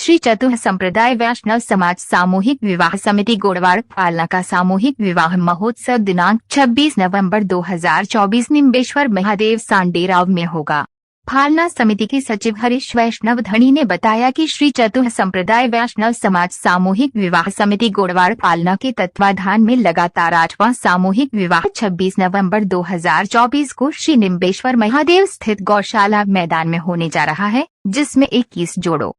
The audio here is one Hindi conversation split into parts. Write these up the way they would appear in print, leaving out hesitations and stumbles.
श्री चतुः संप्रदाय वैष्णव समाज सामूहिक विवाह समिति गोड़वाड़ फालना का सामूहिक विवाह महोत्सव दिनांक 26 नवंबर 2024 निम्बेश्वर महादेव सांडेराव में होगा। फालना समिति के सचिव हरीश वैष्णव धनी ने बताया कि श्री चतुः संप्रदाय वैष्णव समाज सामूहिक विवाह समिति गोड़वाड़ फालना के तत्वाधान में लगातार 8वां सामूहिक विवाह 26 नवंबर 2024 को श्री निम्बेश्वर महादेव स्थित गौशाला मैदान में होने जा रहा है, जिसमें 21 जोड़ों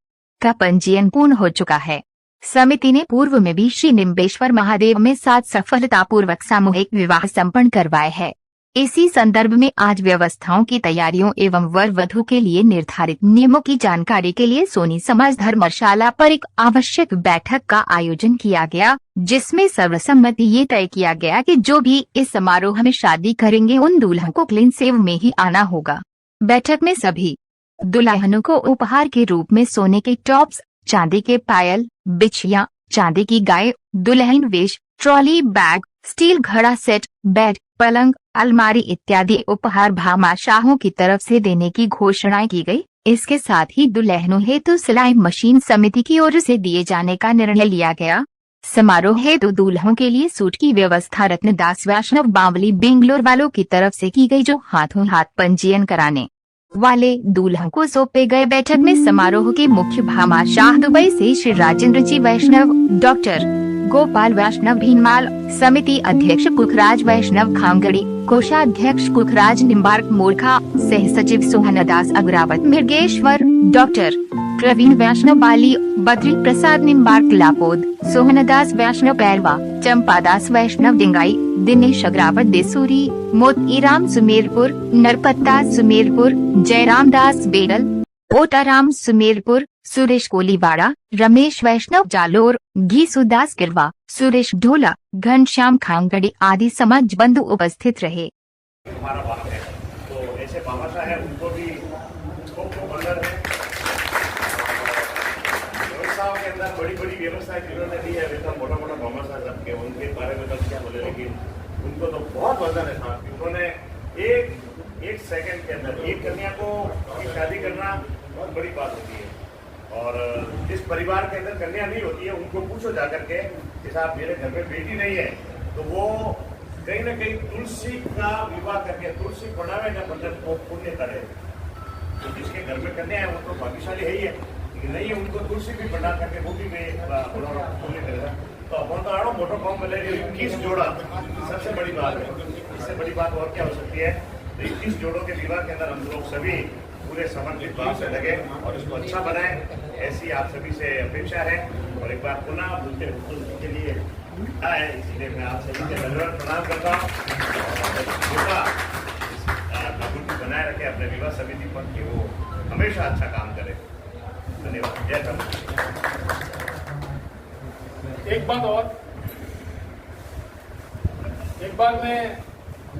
का पंजीयन पूर्ण हो चुका है। समिति ने पूर्व में भी श्री निम्बेश्वर महादेव में 7 सफलतापूर्वक सामूहिक विवाह संपन्न करवाए हैं। इसी संदर्भ में आज व्यवस्थाओं की तैयारियों एवं वर वधू के लिए निर्धारित नियमों की जानकारी के लिए सोनी समाज धर्मशाला पर एक आवश्यक बैठक का आयोजन किया गया, जिसमें सर्वसम्मति ये तय किया गया कि जो भी इस समारोह में शादी करेंगे उन दुल्हन को क्लीन सेव में ही आना होगा। बैठक में सभी दुल्हनों को उपहार के रूप में सोने के टॉप्स, चांदी के पायल, बिछिया, चांदी की गाय, दुल्हन वेश, ट्रॉली बैग, स्टील घड़ा सेट, बेड, पलंग, अलमारी इत्यादि उपहार भामाशाहों की तरफ से देने की घोषणा की गई। इसके साथ ही दुल्हनों हेतु सिलाई मशीन समिति की ओर से दिए जाने का निर्णय लिया गया। समारोह हेतु दूल्हों के लिए सूट की व्यवस्था रत्नदास वैष्णव बावली बेंगलोर वालों की तरफ से की गई, जो हाथों हाथ पंजीयन कराने वाले दूल्हों को सौंपे गए। बैठक में समारोह के मुख्य भामाशाह दुबई से श्री राजेंद्र जी वैष्णव, डॉक्टर गोपाल वैष्णव भीनमाल, समिति अध्यक्ष कुखराज वैष्णव खामगड़ी, कोषाध्यक्ष कुखराज निम्बार्क मोरखा, सह सचिव सोहनदास अग्रावत मिर्गेश्वर, डॉक्टर प्रवीण वैष्णव बाली, बद्री प्रसाद निम्बार्क लापोद, सोहनदास वैष्णव पैरवा, चंपादास वैष्णव डिंगाई, दिनेश अग्रावत देसूरी, मोतीराम सुमेरपुर, नरपत्ता सुमेरपुर, जयराम दास बेडल, ओटाराम सुमेरपुर, सुरेश कोलीवाड़ा, रमेश वैष्णव जालोर, घीसुदास गिरवा, सुरेश ढोला, घनश्याम खांगड़ी आदि समाज बंधु उपस्थित रहे। हमारा भाग है, तो ऐसे भामाशाह है उनको भी अंदर व्यवस्थाओं के अंदर बड़ी बड़ी व्यवस्था जिन्होंने दी है, मोटा मोटा भामाशाह सबके उनके बारे में तब क्या बोले, लेकिन उनको तो बहुत वजन है साहब। उन्होंने एक सेकंड के अंदर एक कन्या को शादी करना बहुत बड़ी बात होती है, और जिस परिवार के अंदर कन्या नहीं होती है उनको पूछो जाकर के कि साहब मेरे घर में बेटी नहीं है, तो वो कहीं ना कहीं तुलसी का विवाह करके तुलसी बनावे ना मतलब वो पुण्य करे। तो जिसके घर में कन्या है वो तो भाग्यशाली है ही है, लेकिन नहीं है उनको तुलसी भी बना करके वो भी पुण्य करेगा। तो अपन तो आड़ो मोटो कॉम मिले 21 जोड़ा सबसे बड़ी बात है, इससे बड़ी बात और क्या हो सकती है। तो 21 जोड़ों के विवाह के अंदर हम लोग सभी पूरे समर्पित भाव से लगे और इसको अच्छा बनाएं, ऐसी आप सभी से अपेक्षा है। और एक बार पुनः उनके हुजूर के लिए है, इसलिए मैं आप सभी से धन्यवाद प्रणाम करता हूँ। बनाए रखे अपने विवाह समिति पर कि वो हमेशा अच्छा काम करे। धन्यवाद। जय हिंद। एक बात और, एक बार में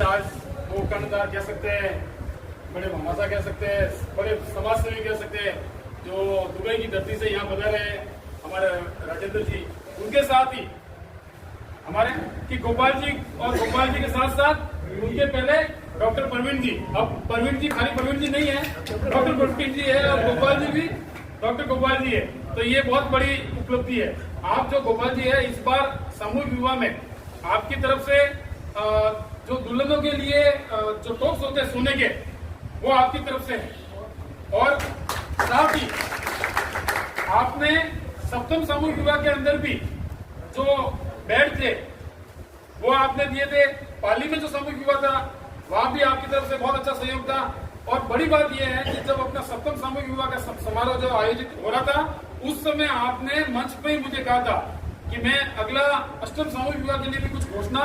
आज वो कर्णधार कह सकते हैं, बड़े भामाशाह कह सकते हैं, बड़े समाज सेवी कह सकते हैं, जो दुबई की धरती से यहाँ बदल रहे हैं हमारे राजेंद्र जी, उनके साथ ही हमारे कि गोपाल जी, और गोपाल जी के साथ साथ उनके पहले डॉक्टर प्रवीण जी। अब प्रवीण जी खाली प्रवीण जी नहीं है, डॉक्टर प्रवीण जी है और गोपाल जी भी डॉक्टर गोपाल जी है। तो ये बहुत बड़ी उपलब्धि है। आप जो गोपाल जी है, इस बार सामूहिक विवाह में आपकी तरफ से जो दुल्हनों के लिए जो टॉप्स होते हैं सोने के, वो आपकी तरफ से है। और साथ ही आपने सप्तम सामूहिक विवाह के अंदर भी जो बेड थे वो आपने दिए थे। पाली में जो सामूहिक विवाह था वहां भी आपकी तरफ से बहुत अच्छा सहयोग था। और बड़ी बात यह है कि जब अपना सप्तम सामूहिक विवाह का समारोह जो आयोजित हो रहा था, उस समय आपने मंच पे ही मुझे कहा था कि मैं अगला अष्टम सामूहिक विवाह के लिए भी कुछ घोषणा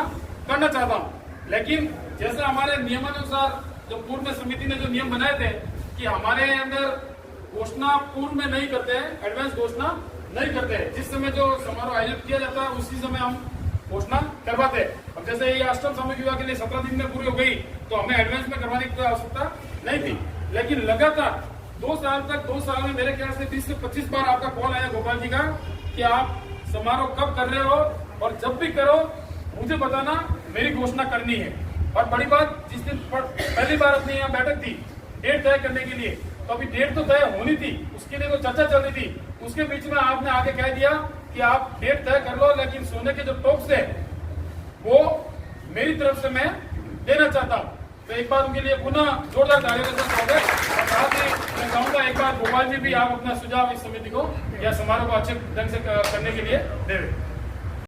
करना चाहता हूं। लेकिन जैसे हमारे नियमानुसार जो पूर्व में समिति ने जो नियम बनाए थे कि हमारे अंदर घोषणा पूर्व में नहीं करते हैं, एडवांस घोषणा नहीं करते हैं। जिस समय जो समारोह आयोजित किया जाता है उसी समय हम घोषणा करवाते हैं। अब जैसे ये अष्टम सामूहिक विवाह के लिए 17 दिन में पूरी हो गई, तो हमें एडवांस में करवाने की कोई आवश्यकता नहीं थी। लेकिन लगातार 2 साल तक, 2 साल में मेरे ख्याल से 20 से 25 बार आपका कॉल आया गोपाल जी का कि आप समारोह कब कर रहे हो, और जब भी करो मुझे बताना, मेरी घोषणा करनी है। और बड़ी बात, जिस दिन पहली बार अपनी यहाँ बैठक थी डेट तय करने के लिए, तो अभी डेट तो तय होनी थी, उसके लिए तो चर्चा चल रही थी। उसके बीच में आपने आके कह दिया कि आप डेट तय कर लो, लेकिन सोने के जो टॉक्स है वो मेरी तरफ से मैं देना चाहता हूँ। तो एक बार उनके लिए पुनः जोरदार तालियों के साथ स्वागत। और साथ ही मैं चाहूंगा एक बार गोपाल जी भी आप अपना सुझाव इस समिति को या समारोह को अच्छे ढंग से करने के लिए देवें।